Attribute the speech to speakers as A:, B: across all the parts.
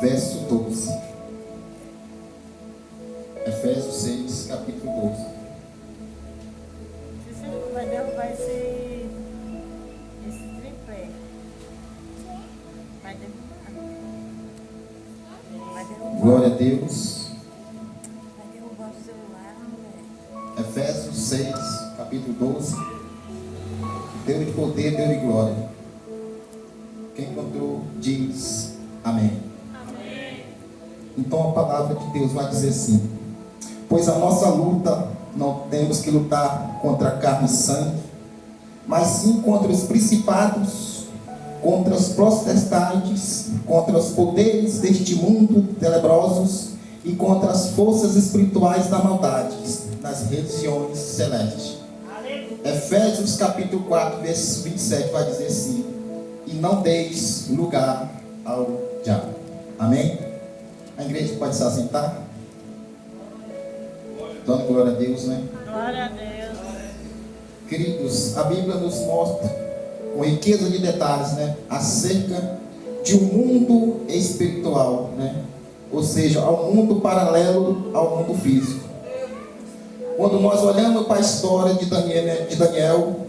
A: verso 12. Efésios 6, capítulo 12.
B: Você vai derrubar esse tripé. Vai derrubar. Vai derrubar.
A: Glória a Deus.
B: Vai derrubar o celular, mulher.
A: Efésios 6, capítulo 12. Deus de poder, Deus de glória. Quem encontrou diz amém.
B: Amém.
A: Então a palavra de Deus vai dizer assim: pois a nossa luta não temos que lutar contra carne e sangue, mas sim contra os principados, contra os potestades, contra os poderes deste mundo tenebrosos e contra as forças espirituais da maldade nas regiões celestes. Efésios capítulo 4, verso 27 vai dizer assim: e não deis lugar ao diabo. Amém? A igreja pode se assentar? Dando glória a Deus, né?
B: Glória a Deus.
A: Queridos, a Bíblia nos mostra com riqueza de detalhes, né, acerca de um mundo espiritual, né? Ou seja, ao mundo paralelo ao mundo físico. Quando nós olhamos para a história de Daniel,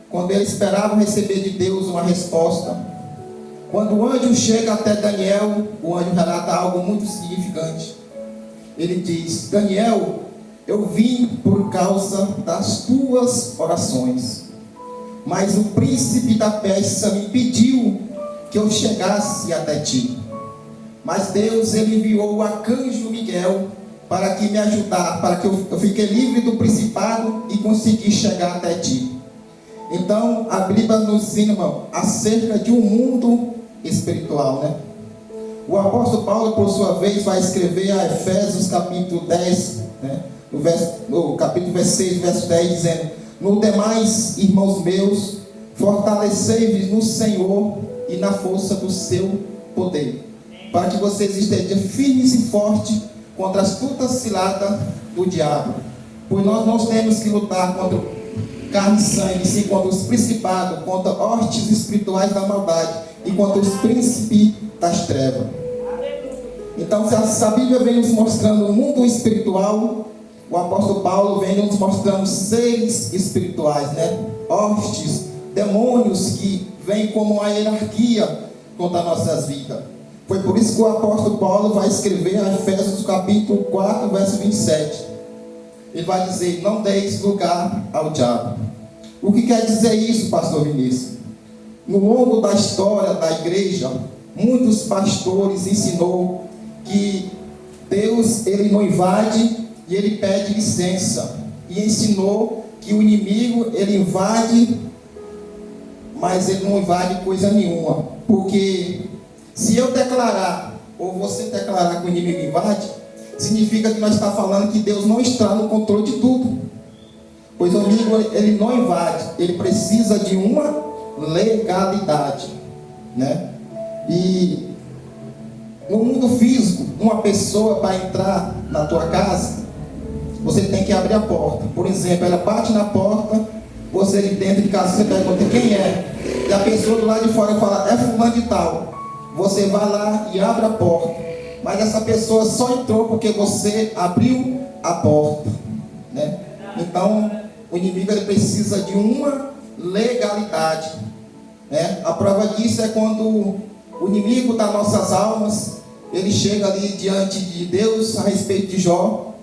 A: quando ele esperava receber de Deus uma resposta, quando o anjo chega até Daniel, o anjo relata algo muito significante. Ele diz: Daniel, eu vim por causa das tuas orações, mas o príncipe da Pérsia me pediu que eu chegasse até ti. Mas Deus, ele enviou o arcanjo Miguel para que me ajudar, para que eu fique livre do principado e consegui chegar até ti. Então a Bíblia nos ensina acerca de um mundo espiritual, né? O apóstolo Paulo, por sua vez, vai escrever a Efésios capítulo 10, né? No capítulo 6, verso 10, dizendo: no demais, irmãos meus, fortalecei-vos no Senhor e na força do seu poder, para que vocês estejam firmes e fortes contra as astutas ciladas do diabo. Pois nós não temos que lutar contra carne e sangue, sim contra os principados, contra hostes espirituais da maldade e contra os príncipes das trevas. Então, se a Bíblia vem nos mostrando o mundo espiritual, o apóstolo Paulo vem nos mostrando seres espirituais, né? Hostes, demônios que vêm como uma hierarquia contra nossas vidas. Foi por isso que o apóstolo Paulo vai escrever a Efésios capítulo 4, verso 27. Ele vai dizer: não deis lugar ao diabo. O que quer dizer isso, pastor Vinícius? No longo da história da igreja, muitos pastores ensinou que Deus, ele não invade e ele pede licença. E ensinou que o inimigo, ele invade, mas ele não invade coisa nenhuma. Porque se eu declarar, ou você declarar que o inimigo invade, significa que nós estamos falando que Deus não está no controle de tudo. Pois o inimigo, ele não invade, ele precisa de uma legalidade, né? E no mundo físico, uma pessoa para entrar na tua casa, você tem que abrir a porta. Por exemplo, ela bate na porta, você ali dentro de casa, você pergunta quem é, e a pessoa do lado de fora fala: é fulano de tal. Você vai lá e abre a porta, mas essa pessoa só entrou porque você abriu a porta, né? Então o inimigo, ele precisa de uma legalidade, né? A prova disso é quando o inimigo das nossas almas, ele chega ali diante de Deus a respeito de Jó.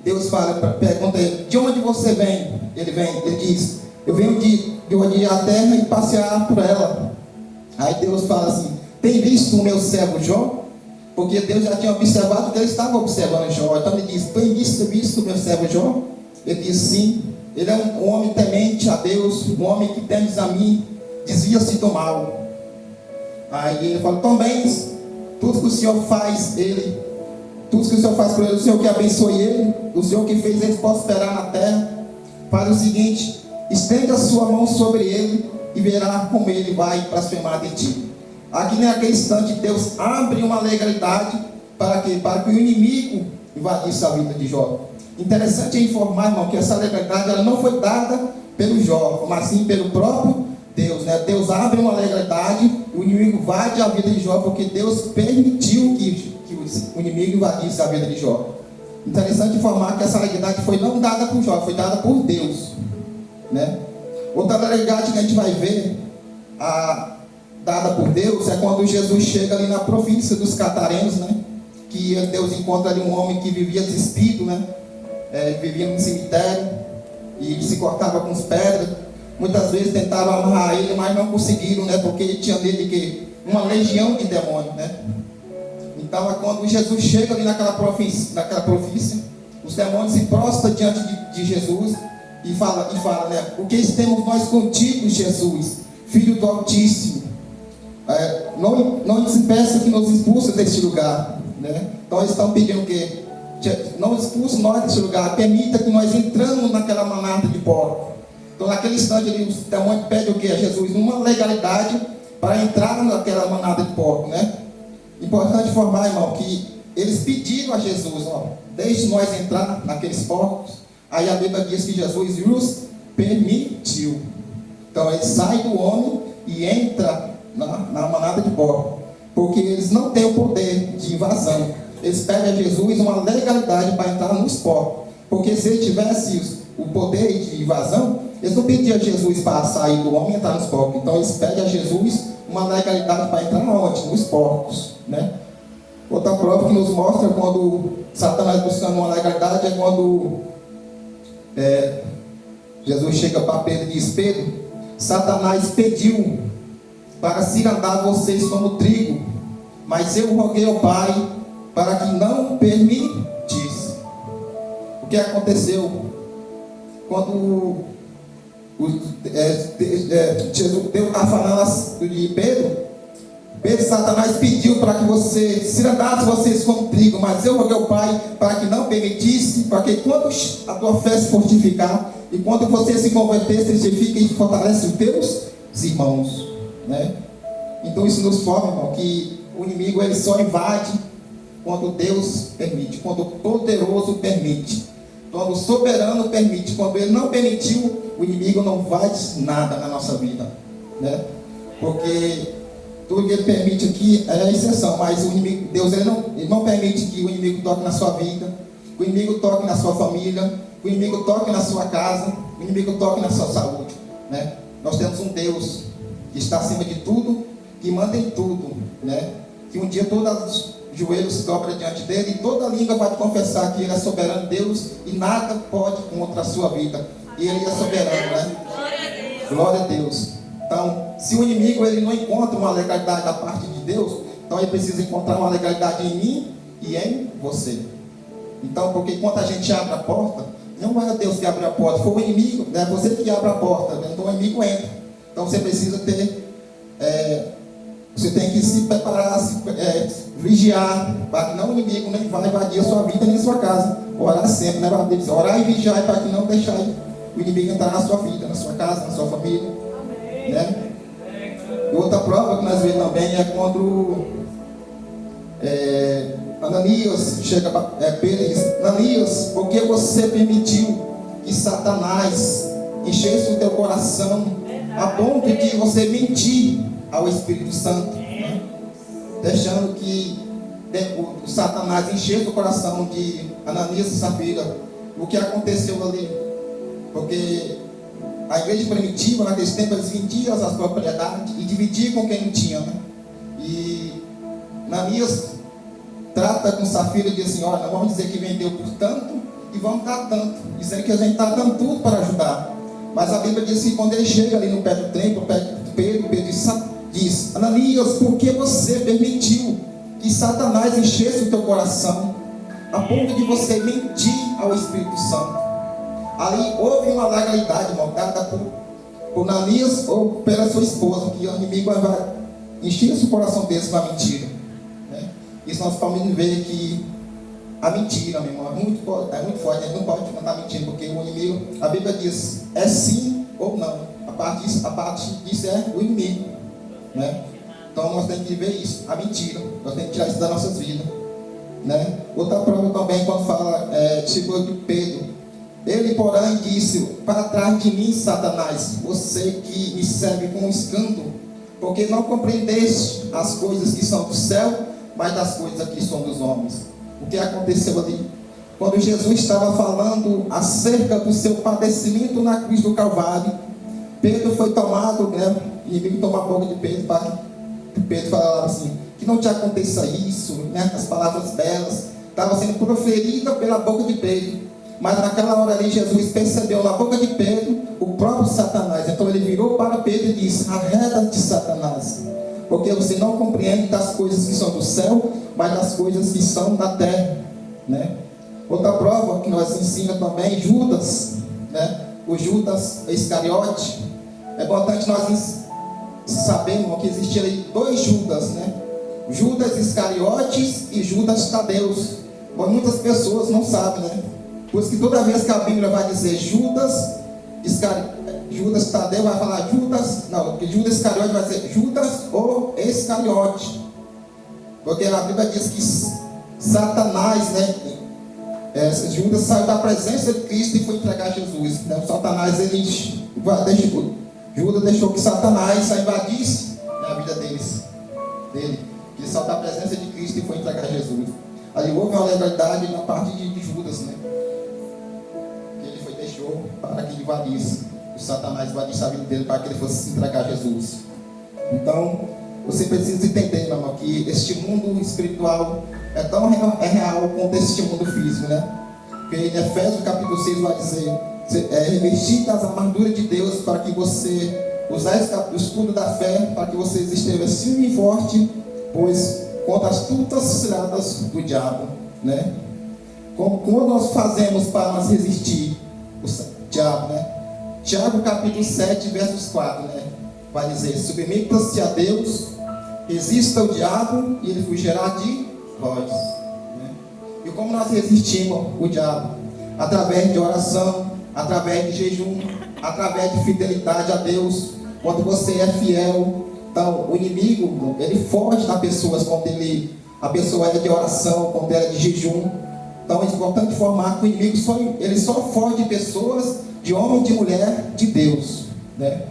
A: Deus fala, pergunta a ele: de onde você vem? Ele diz: eu venho de a terra e passear por ela. Aí Deus fala assim: tem visto o meu servo Jó? Porque Deus já tinha observado que ele estava observando Jó. Então ele diz: tem visto o meu servo Jó? Ele diz: sim. Ele é um homem temente a Deus, um homem que temes a mim, desvia-se do mal. Aí ele fala: também tudo que o Senhor faz tudo que o Senhor faz por ele, o Senhor que abençoe ele, o Senhor que fez ele prosperar na terra, faz o seguinte: estende a sua mão sobre ele e verá como ele vai blasfemar em ti. Aqui naquele instante, Deus abre uma legalidade para que o inimigo invadisse a vida de Jó. Interessante é informar, irmão, que essa legalidade ela não foi dada pelo Jó, mas sim pelo próprio Deus, né? Deus abre uma legalidade, o inimigo invade a vida de Jó, porque Deus permitiu que o inimigo invadisse a vida de Jó. Interessante informar que essa legalidade foi não dada por Jó, foi dada por Deus, né? Outra legalidade que a gente vai ver, dada por Deus, é quando Jesus chega ali na província dos Catarenos, né? Que Deus encontra ali um homem que vivia despido, né? Vivia no cemitério e se cortava com as pedras. Muitas vezes tentaram amarrar ele, mas não conseguiram, né? Porque ele tinha nele uma legião de demônios, né? Então é quando Jesus chega ali naquela província, os demônios se prostram diante de Jesus e fala, né? O que temos nós contigo, Jesus, Filho do Altíssimo? Não nos impeça que nos expulse deste lugar, né? Então eles estão pedindo o quê? Não expulse nós deste lugar, permita que nós entramos naquela manada de porcos. Então naquele instante ali, os demônios pedem o quê? A Jesus uma legalidade para entrar naquela manada de porcos, né? Importante informar, irmão, que eles pediram a Jesus, ó, deixe nós entrar naqueles porcos. Aí a Bíblia diz que Jesus os permitiu. Então ele sai do homem e entra na manada de porcos, porque eles não têm o poder de invasão. Eles pedem a Jesus uma legalidade para entrar nos porcos, porque se ele tivesse o poder de invasão, eles não pediam a Jesus para sair do homem e entrar nos porcos. Então eles pedem a Jesus uma legalidade para entrar onde? Nos porcos, né? Outra prova que nos mostra quando Satanás buscando uma legalidade é quando Jesus chega para Pedro e diz: Pedro, Satanás pediu para cirandar vocês como trigo, mas eu roguei ao Pai para que não permitisse. O que aconteceu? Quando Jesus estava falando de Pedro, Satanás pediu para que você cirandasse vocês como trigo, mas eu roguei ao Pai para que não permitisse, para que quando a tua fé se fortificar e quando você se converter, testifica e fortalece os teus irmãos, né? Então isso nos forma, irmão, que o inimigo ele só invade quando Deus permite, quando o poderoso permite, quando o soberano permite. Quando ele não permitiu, o inimigo não faz nada na nossa vida, né? Porque tudo que ele permite aqui é a exceção, mas o inimigo, Deus ele não permite que o inimigo toque na sua vida, que o inimigo toque na sua família, que o inimigo toque na sua casa, que o inimigo toque na sua saúde, né? Nós temos um Deus que está acima de tudo, que manda em tudo, né? Que um dia todos os joelhos se dobram diante dele e toda língua vai te confessar que ele é soberano Deus e nada pode contra a sua vida. E ele é soberano, né? Glória a Deus. Então, se o inimigo ele não encontra uma legalidade da parte de Deus, então ele precisa encontrar uma legalidade em mim e em você. Então, porque enquanto a gente abre a porta, não é Deus que abre a porta, foi o inimigo, né? Você que abre a porta, né? Então o inimigo entra. Então você precisa ter, você tem que se preparar, vigiar, para que não o inimigo nem vai invadir a sua vida nem a sua casa. Orar sempre, né? Orar e vigiar para que não deixar o inimigo entrar na sua vida, na sua casa, na sua família, né? E outra prova que nós vemos também é quando Ananias chega para Pedro e diz: Ananias, por que você permitiu que Satanás enchesse o teu coração a ponto de você mentir ao Espírito Santo, né? Deixando que o Satanás enchesse o coração de Ananias e Safira. O que aconteceu ali? Porque a igreja primitiva, naquele tempo, eles vendiam as propriedades e dividiam com quem não tinha, né? E Ananias trata com Safira e diz assim: olha, vamos dizer que vendeu por tanto e vamos dar tanto, dizendo que a gente está dando tudo para ajudar. Mas a Bíblia diz que quando ele chega ali no pé do templo, perto de Pedro diz: Ananias, por que você permitiu que Satanás enchesse o teu coração a ponto de você mentir ao Espírito Santo? Ali houve uma legalidade, irmão, dada por Ananias ou pela sua esposa, que o inimigo vai encher o coração deles com a mentira, né? Isso nós podemos ver que a mentira, meu irmão, é muito forte, a gente não pode mandar mentira, porque o inimigo, a Bíblia diz, é sim ou não. A parte disso é o inimigo, né? Então nós temos que ver isso, a mentira, nós temos que tirar isso das nossas vidas, né? Outra prova também, quando fala, chegou de Pedro, Ele, porém, disse: para trás de mim, Satanás, você que me serve com escândalo, porque não compreendeste as coisas que são do céu, mas das coisas que são dos homens. O que aconteceu ali? Quando Jesus estava falando acerca do seu padecimento na cruz do Calvário, Pedro foi tomado, né? O inimigo tomou a boca de Pedro para que Pedro falava assim: que não te aconteça isso, né? As palavras belas estavam sendo proferidas pela boca de Pedro. Mas naquela hora ali, Jesus percebeu na boca de Pedro o próprio Satanás. Então ele virou para Pedro e disse: arreda-te, Satanás, porque você não compreende das coisas que são do céu, mas das coisas que são da terra, né? Outra prova que nós ensina também, Judas, né? O Judas Iscariote. É importante nós sabermos que existiam dois Judas, né? Judas Iscariotes e Judas Tadeus. Mas muitas pessoas não sabem, né? Por isso que toda vez que a Bíblia vai dizer Judas Tadeu, vai falar Judas, não, porque Judas Iscariote vai dizer Judas ou Iscariote. Porque a Bíblia diz que Satanás, né? Judas saiu da presença de Cristo e foi entregar Jesus. Então, Satanás, Judas deixou que Satanás invadisse a vida dele. Que saiu da presença de Cristo e foi entregar Jesus. Ali houve uma legalidade na parte de Judas, né? Que ele deixou para que invadisse. O Satanás invadisse a vida dele para que ele fosse entregar Jesus. Então, você precisa entender, meu irmão, que este mundo espiritual é tão real quanto este mundo físico, né? Porque em Efésios capítulo 6 vai dizer: revestir das armaduras de Deus para que você usar o escudo da fé, para que vocês estejam firme e forte, pois contra as astutas ciladas do diabo, né? Como nós fazemos para nos resistir o diabo, né? Tiago capítulo 7 versos 4, né? Vai dizer: submeta-se a Deus, resista ao diabo e ele fugirá de vós, né? E como nós resistimos o diabo? Através de oração, através de jejum, através de fidelidade a Deus. Quando você é fiel, então o inimigo, ele foge das pessoas quando a pessoa é de oração, quando ela é de jejum. Então é importante informar que o inimigo ele só foge de pessoas, de homem e de mulher de Deus, né?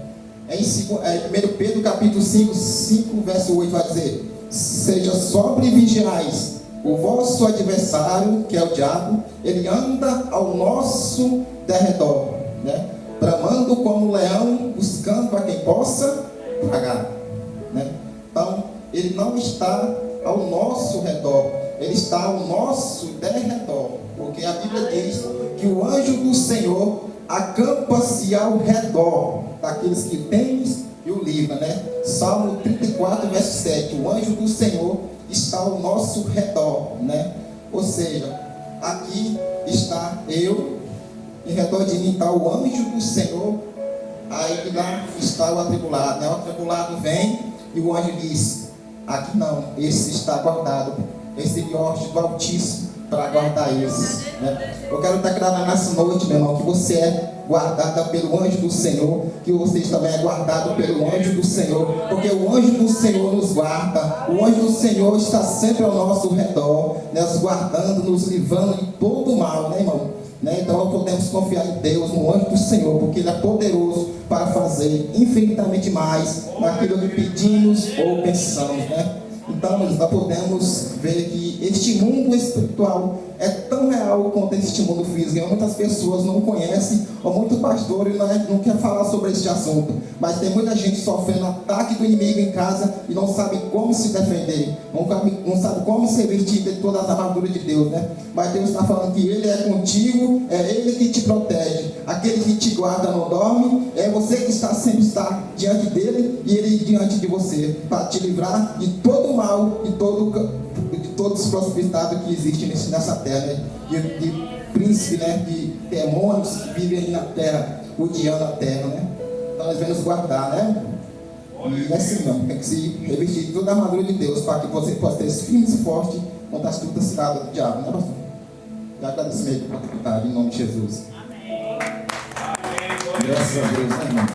A: Em 1 Pedro capítulo 5 verso 8 vai dizer: seja sobre e vigiais, o vosso adversário, que é o diabo, ele anda ao nosso derredor, né? Bramando como um leão, buscando a quem possa tragar, né? Então, ele não está ao nosso redor, ele está ao nosso derredor, porque a Bíblia diz que o anjo do Senhor acampa-se ao redor daqueles que temes e o livra, né? Salmo 34 verso 7, o anjo do Senhor está ao nosso redor, né? Ou seja, aqui está eu, em redor de mim está o anjo do Senhor, aí lá está o atribulado, né? O atribulado vem e o anjo diz: aqui não, esse está guardado, esse diorte do Altíssimo para guardar esse, né? Eu quero declarar nessa noite, meu irmão, que você é guardada pelo anjo do Senhor, que você também é guardado pelo anjo do Senhor, porque o anjo do Senhor nos guarda, o anjo do Senhor está sempre ao nosso redor, né, nos guardando, nos livrando de todo o mal, né, irmão? Né? Então nós podemos confiar em Deus, no anjo do Senhor, porque Ele é poderoso para fazer infinitamente mais daquilo que pedimos ou pensamos, né? Então nós podemos ver que este mundo espiritual é tão real quanto este mundo físico. E muitas pessoas não conhecem, ou muitos pastores não querem falar sobre este assunto. Mas tem muita gente sofrendo ataque do inimigo em casa e não sabe como se defender, não sabe como se vestir de todas as armaduras de Deus, né? Mas Deus está falando que Ele é contigo, é Ele que te protege, aquele que te guarda não dorme, é você que sempre está diante dele e Ele diante de você, para te livrar de todo o mal, de todos os prosperidades que existem nessa terra, né? De príncipe, né? De demônios que vivem aí na terra, odiando a terra, né? Então nós vamos guardar, né? E é assim, não, tem que se revestir de toda a armadura de Deus para que você possa ter firme e forte contra as lutas ciladas do diabo, né, pastor? E agradecimento por oportunidade, em nome de Jesus.
B: Amém.
A: Graças a Deus, né, irmão?